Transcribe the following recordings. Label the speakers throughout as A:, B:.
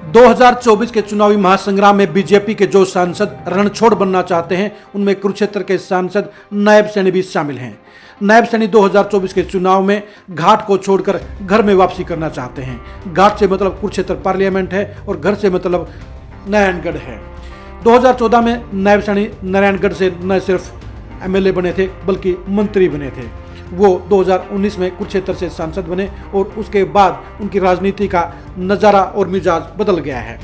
A: 2024 के चुनावी महासंग्राम में बीजेपी के जो सांसद रणछोड़ बनना चाहते हैं उनमें कुरुक्षेत्र के सांसद नायब सैनी भी शामिल हैं। नायब सैनी 2024 के चुनाव में घाट को छोड़कर घर में वापसी करना चाहते हैं। घाट से मतलब कुरुक्षेत्र पार्लियामेंट है और घर से मतलब नारायणगढ़ है। 2014 में नायब सैनी नारायणगढ़ से न सिर्फ एमएलए बने थे बल्कि मंत्री बने थे। वो 2019 में कुरुक्षेत्र से सांसद बने और उसके बाद उनकी राजनीति का नज़ारा और मिजाज बदल गया है।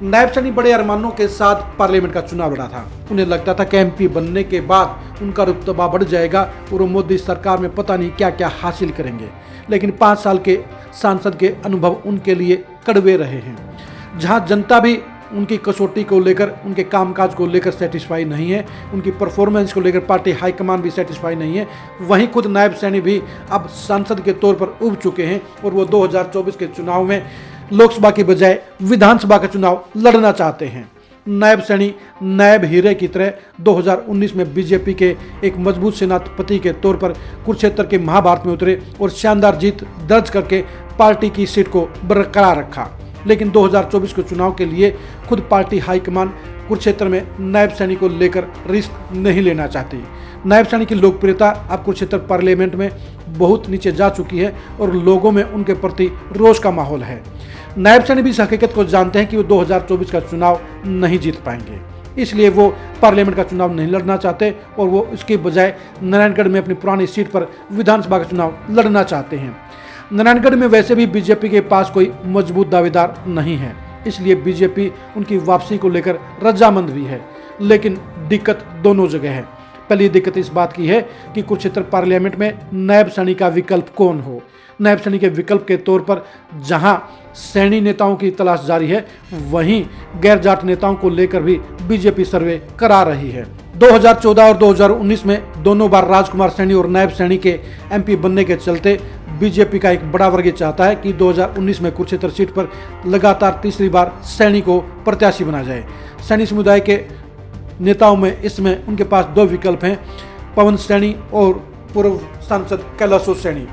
A: नायब सैनी बड़े अरमानों के साथ पार्लियामेंट का चुनाव लड़ा था। उन्हें लगता था कि एमपी बनने के बाद उनका रुतबा बढ़ जाएगा और वो मोदी सरकार में पता नहीं क्या क्या हासिल करेंगे, लेकिन 5 साल के सांसद के अनुभव उनके लिए कड़वे रहे हैं। जहां जनता भी उनकी कसौटी को लेकर, उनके कामकाज को लेकर सेटिस्फाई नहीं है, उनकी परफॉर्मेंस को लेकर पार्टी हाईकमान भी सेटिस्फाई नहीं है, वहीं खुद नायब सैनी भी अब सांसद के तौर पर उभ चुके हैं और वो 2024 के चुनाव में लोकसभा की बजाय विधानसभा का चुनाव लड़ना चाहते हैं। नायब सैनी नायब हीरे की तरह 2019 में बीजेपी के एक मजबूत सेनापति के तौर पर कुरुक्षेत्र के महाभारत में उतरे और शानदार जीत दर्ज करके पार्टी की सीट को बरकरार रखा। लेकिन 2024 के चुनाव के लिए खुद पार्टी हाईकमान कुरुक्षेत्र में नायब सैनी को लेकर रिस्क नहीं लेना चाहती। नायब सैनी की लोकप्रियता अब कुरुक्षेत्र पार्लियामेंट में बहुत नीचे जा चुकी है और लोगों में उनके प्रति रोष का माहौल है। नायब सैनी भी इस हकीकत को जानते हैं कि वो 2024 का चुनाव नहीं जीत पाएंगे, इसलिए वो पार्लियामेंट का चुनाव नहीं लड़ना चाहते और वो इसके बजाय नारायणगढ़ में अपनी पुरानी सीट पर विधानसभा का चुनाव लड़ना चाहते हैं। नारायणगढ़ में वैसे भी बीजेपी के पास कोई मजबूत दावेदार नहीं है, इसलिए बीजेपी उनकी वापसी को लेकर रजामंद भी है। लेकिन दिक्कत दोनों जगह है। पहली दिक्कत इस बात की है कि कुरुक्षेत्र पार्लियामेंट में नायब सैनी का विकल्प कौन हो। नायब सैनी के विकल्प के तौर पर जहां सैनी नेताओं की तलाश जारी है, वहीं गैर जाट नेताओं को लेकर भी बीजेपी सर्वे करा रही है। 2014 और 2019 में दोनों बार राजकुमार सैनी और नायब सैनी के एमपी बनने के चलते बीजेपी का एक बड़ा वर्ग चाहता है कि 2019 में कुरुक्षेत्र सीट पर लगातार तीसरी बार सैनी को प्रत्याशी बना जाए। सैनी समुदाय के नेताओं में इसमें उनके पास 2 विकल्प हैं, पवन सैनी और पूर्व सांसद कैलाशो सैनी।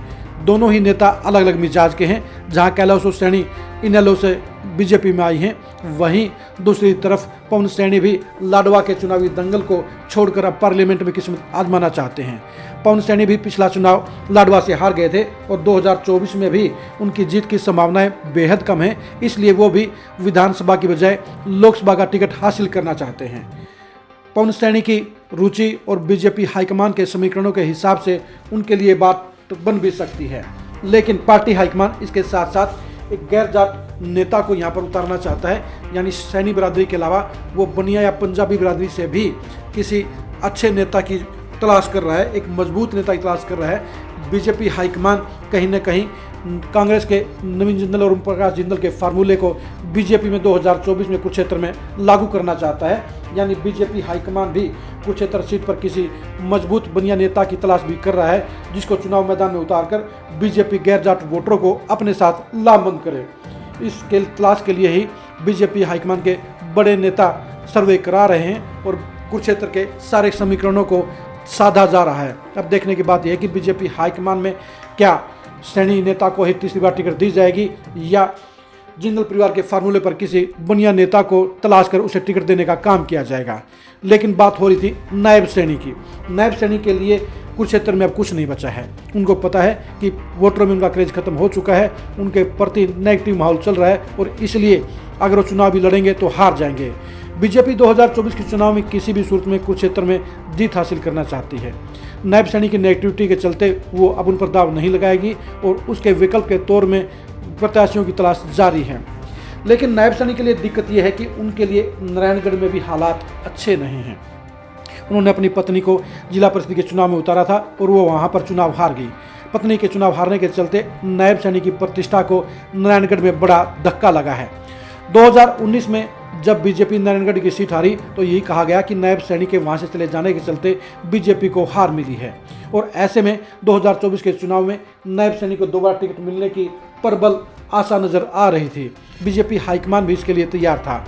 A: दोनों ही नेता अलग अलग मिजाज के हैं। जहां कैलाशो सैनी इनेलो से बीजेपी में आई हैं, वहीं दूसरी तरफ पवन सैनी भी लाडवा के चुनावी दंगल को छोड़कर अब पार्लियामेंट में किस्मत आजमाना चाहते हैं। पवन सैनी भी पिछला चुनाव लाडवा से हार गए थे और 2024 में भी उनकी जीत की संभावनाएं बेहद कम हैं, इसलिए वो भी विधानसभा की बजाय लोकसभा का टिकट हासिल करना चाहते हैं। पवन सैनी की रुचि और बीजेपी हाईकमान के समीकरणों के हिसाब से उनके लिए बात बन भी सकती है, लेकिन पार्टी हाईकमान इसके साथ साथ एक गैर जाट नेता को यहाँ पर उतारना चाहता है। यानी सैनी बिरादरी के अलावा वो बनिया या पंजाबी बिरादरी से भी किसी अच्छे नेता की तलाश कर रहा है, एक मजबूत नेता की तलाश कर रहा है। बीजेपी हाईकमान कहीं न कहीं कांग्रेस के नवीन जिंदल और ओम प्रकाश जिंदल के फार्मूले को बीजेपी में 2024 में कुरुक्षेत्र में लागू करना चाहता है। यानी बीजेपी हाईकमान भी कुरुक्षेत्र सीट पर किसी मजबूत बनिया नेता की तलाश भी कर रहा है, जिसको चुनाव मैदान में उतारकर बीजेपी गैर जाट वोटरों को अपने साथ लामबंद करे। इसके तलाश के लिए ही बीजेपी हाईकमान के बड़े नेता सर्वे करा रहे हैं और कुरुक्षेत्र के सारे समीकरणों को साधा जा रहा है। अब देखने की बात यह है कि बीजेपी हाईकमान में क्या सैनी नेता को ही तीसरी बार टिकट दी जाएगी या जिंदल परिवार के फार्मूले पर किसी बनिया नेता को तलाश कर उसे टिकट देने का काम किया जाएगा। लेकिन बात हो रही थी नायब सैनी की। नायब सैनी के लिए कुरुक्षेत्र में अब कुछ नहीं बचा है। उनको पता है कि वोटरों में उनका क्रेज खत्म हो चुका है, उनके प्रति नेगेटिव माहौल चल रहा है और इसलिए अगर वो चुनाव भी लड़ेंगे तो हार जाएंगे। बीजेपी 2024 के चुनाव में किसी भी सूरत में कुरुक्षेत्र में जीत हासिल करना चाहती है। नायब सैनी की नेगेटिविटी के चलते वो अब उन पर दाव नहीं लगाएगी और उसके विकल्प के तौर में प्रत्याशियों की तलाश जारी है। लेकिन नायब सैनी के लिए दिक्कत यह है कि उनके लिए नारायणगढ़ में भी हालात अच्छे नहीं हैं। उन्होंने अपनी पत्नी को जिला परिषद के चुनाव में उतारा था और वो वहाँ पर चुनाव हार गई। पत्नी के चुनाव हारने के चलते नायब सैनी की प्रतिष्ठा को नारायणगढ़ में बड़ा धक्का लगा है। 2019 में जब बीजेपी नारायणगढ़ की सीट हारी तो यही कहा गया कि नायब सैनी के वहां से चले जाने के चलते बीजेपी को हार मिली है और ऐसे में 2024 के चुनाव में नायब सैनी को 2 बार टिकट मिलने की प्रबल आशा नजर आ रही थी। बीजेपी हाईकमान भी इसके लिए तैयार था,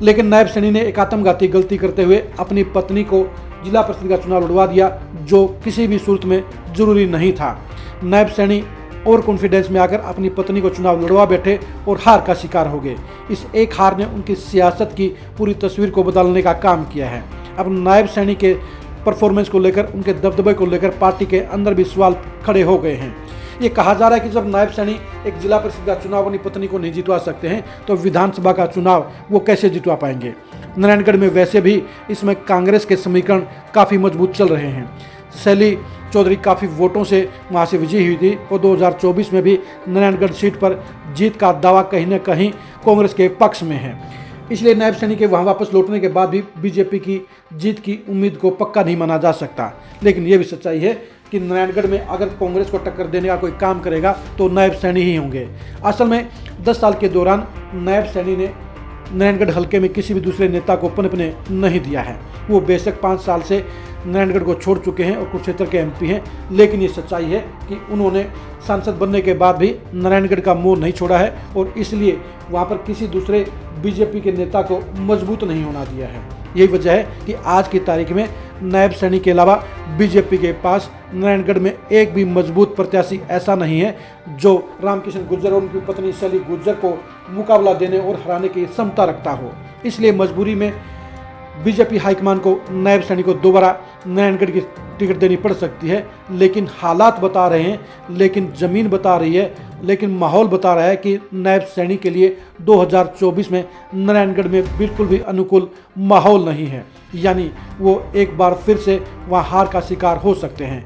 A: लेकिन नायब सैनी ने एक आत्मघाती गलती करते हुए अपनी पत्नी को जिला परिषद का चुनाव लड़वा दिया, जो किसी भी सूरत में जरूरी नहीं था। नायब सैनी ओवर कॉन्फिडेंस में आकर अपनी पत्नी को चुनाव लड़वा बैठे और हार का शिकार हो गए। इस एक हार ने उनकी सियासत की पूरी तस्वीर को बदलने का काम किया है। अब नायब सैनी के परफॉर्मेंस को लेकर, उनके दबदबे को लेकर पार्टी के अंदर भी सवाल खड़े हो गए हैं। ये कहा जा रहा है कि जब नायब सैनी एक जिला परिषद का चुनाव अपनी पत्नी को नहीं जितवा सकते हैं तो विधानसभा का चुनाव वो कैसे जितवा पाएंगे। नारायणगढ़ में वैसे भी इसमें कांग्रेस के समीकरण काफ़ी मजबूत चल रहे हैं। शैली चौधरी काफ़ी वोटों से वहाँ से विजयी हुई थी और 2024 में भी नारायणगढ़ सीट पर जीत का दावा कहीं न कहीं कांग्रेस के पक्ष में है। इसलिए नायब सैनी के वहाँ वापस लौटने के बाद भी बीजेपी की जीत की उम्मीद को पक्का नहीं माना जा सकता। लेकिन ये भी सच्चाई है कि नारायणगढ़ में अगर कांग्रेस को टक्कर देने का कोई काम करेगा तो नायब सैनी ही होंगे। असल में 10 साल के दौरान नायब सैनी ने नारायणगढ़ हलके में किसी भी दूसरे नेता को पनपने नहीं दिया है। वो बेशक 5 साल से नारायणगढ़ को छोड़ चुके हैं और कुरुक्षेत्र के एमपी हैं, लेकिन ये सच्चाई है कि उन्होंने सांसद बनने के बाद भी नारायणगढ़ का मोह नहीं छोड़ा है और इसलिए वहाँ पर किसी दूसरे बीजेपी के नेता को मजबूत नहीं होना दिया है। यही वजह है कि आज की तारीख में नायब सैनी के अलावा बीजेपी के पास नारायणगढ़ में एक भी मजबूत प्रत्याशी ऐसा नहीं है जो रामकिशन गुर्जर और उनकी पत्नी शैली गुर्जर को मुकाबला देने और हराने की क्षमता रखता हो। इसलिए मजबूरी में बीजेपी हाईकमान को नायब सैनी को दोबारा नारायणगढ़ की टिकट देनी पड़ सकती है। लेकिन हालात बता रहे हैं, लेकिन ज़मीन बता रही है, लेकिन माहौल बता रहा है कि नायब सैनी के लिए 2024 में नारायणगढ़ में बिल्कुल भी अनुकूल माहौल नहीं है। यानी वो एक बार फिर से वहाँ हार का शिकार हो सकते हैं।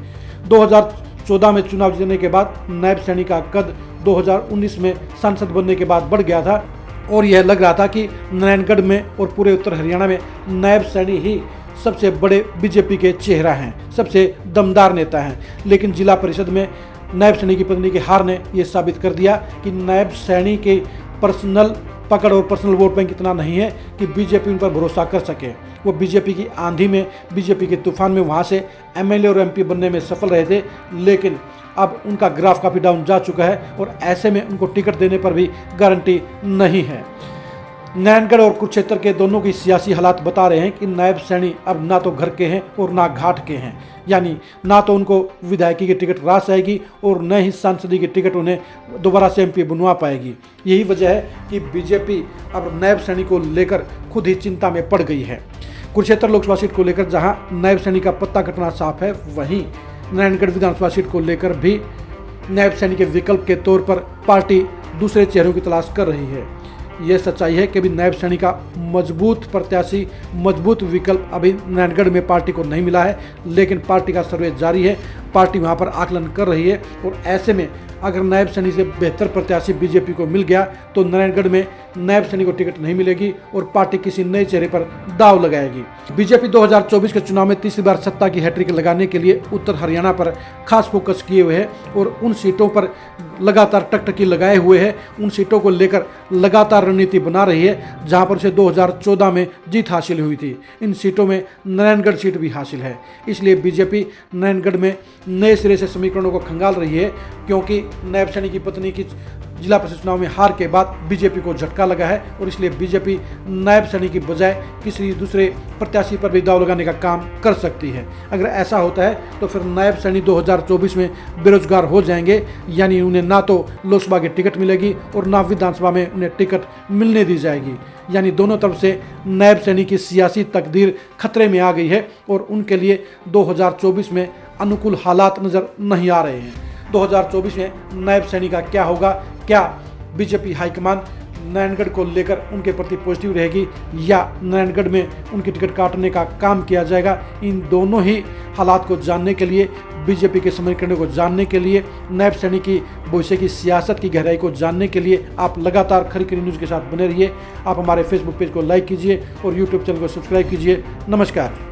A: 2014 में चुनाव जीतने के बाद नायब सैनी का कद 2019 में सांसद बनने के बाद बढ़ गया था और यह लग रहा था कि नारायणगढ़ में और पूरे उत्तर हरियाणा में नायब सैनी ही सबसे बड़े बीजेपी के चेहरा हैं, सबसे दमदार नेता हैं। लेकिन जिला परिषद में नायब सैनी की पत्नी की हार ने यह साबित कर दिया कि नायब सैनी के पर्सनल पकड़ और पर्सनल वोट बैंक इतना नहीं है कि बीजेपी उन पर भरोसा कर सके। वो बीजेपी की आंधी में, बीजेपी के तूफान में वहाँ से एमएलए और एमपी बनने में सफल रहे थे, लेकिन अब उनका ग्राफ काफ़ी डाउन जा चुका है और ऐसे में उनको टिकट देने पर भी गारंटी नहीं है। नारायणगढ़ और कुरुक्षेत्र के दोनों की सियासी हालात बता रहे हैं कि नायब सैनी अब ना तो घर के हैं और ना घाट के हैं। यानी ना तो उनको विधायकी की टिकट रास आएगी और न ही सांसदी की टिकट उन्हें दोबारा से एमपी बनवा पाएगी। यही वजह है कि बीजेपी अब नायब सैनी को लेकर खुद ही चिंता में पड़ गई है। कुरुक्षेत्र लोकसभा सीट को लेकर जहां नायब सैनी का पत्ता कटना साफ है, वहीं नारायणगढ़ विधानसभा सीट को लेकर भी नायब सैनी के विकल्प के तौर पर पार्टी दूसरे चेहरों की तलाश कर रही है। यह सच्चाई है कि अभी नायब सैनी का मजबूत प्रत्याशी, मजबूत विकल्प अभी नारायणगढ़ में पार्टी को नहीं मिला है, लेकिन पार्टी का सर्वे जारी है। पार्टी वहां पर आकलन कर रही है और ऐसे में अगर नायब सैनी से बेहतर प्रत्याशी बीजेपी को मिल गया तो नारायणगढ़ में नायब सैनी को टिकट नहीं मिलेगी और पार्टी किसी नए चेहरे पर दाव लगाएगी। बीजेपी 2024 के चुनाव में तीसरी बार सत्ता की हैट्रिक लगाने के लिए उत्तर हरियाणा पर खास फोकस किए हुए है और उन सीटों पर लगातार टकटकी लगाए हुए है। उन सीटों को लेकर लगातार रणनीति बना रही है, जहां पर उसे 2014 में जीत हासिल हुई थी। इन सीटों में नारायणगढ़ सीट भी हासिल है। इसलिए बीजेपी नारायणगढ़ में नए सिरे से समीकरणों को खंगाल रही है, क्योंकि नायब सैनी की पत्नी की जिला परिषद चुनाव में हार के बाद बीजेपी को झटका लगा है और इसलिए बीजेपी नायब सैनी की बजाय किसी दूसरे प्रत्याशी पर भी दाव लगाने का काम कर सकती है। अगर ऐसा होता है तो फिर नायब सैनी 2024 में बेरोजगार हो जाएंगे, यानी उन्हें ना तो लोकसभा की टिकट मिलेगी और ना विधानसभा में उन्हें टिकट मिलने दी जाएगी। यानी दोनों तरफ से नायब सैनी की सियासी तकदीर खतरे में आ गई है और उनके लिए 2024 में अनुकूल हालात नजर नहीं आ रहे हैं। 2024 में नायब सैनी का क्या होगा? क्या बीजेपी हाईकमान नारायणगढ़ को लेकर उनके प्रति पॉजिटिव रहेगी या नारायणगढ़ में उनकी टिकट काटने का काम किया जाएगा? इन दोनों ही हालात को जानने के लिए, बीजेपी के समीकरणों को जानने के लिए, नायब सैनी की भविष्य की सियासत की गहराई को जानने के लिए आप लगातार खरी खरी न्यूज़ के साथ बने रहिए। आप हमारे फेसबुक पेज को लाइक कीजिए और यूट्यूब चैनल को सब्सक्राइब कीजिए। नमस्कार।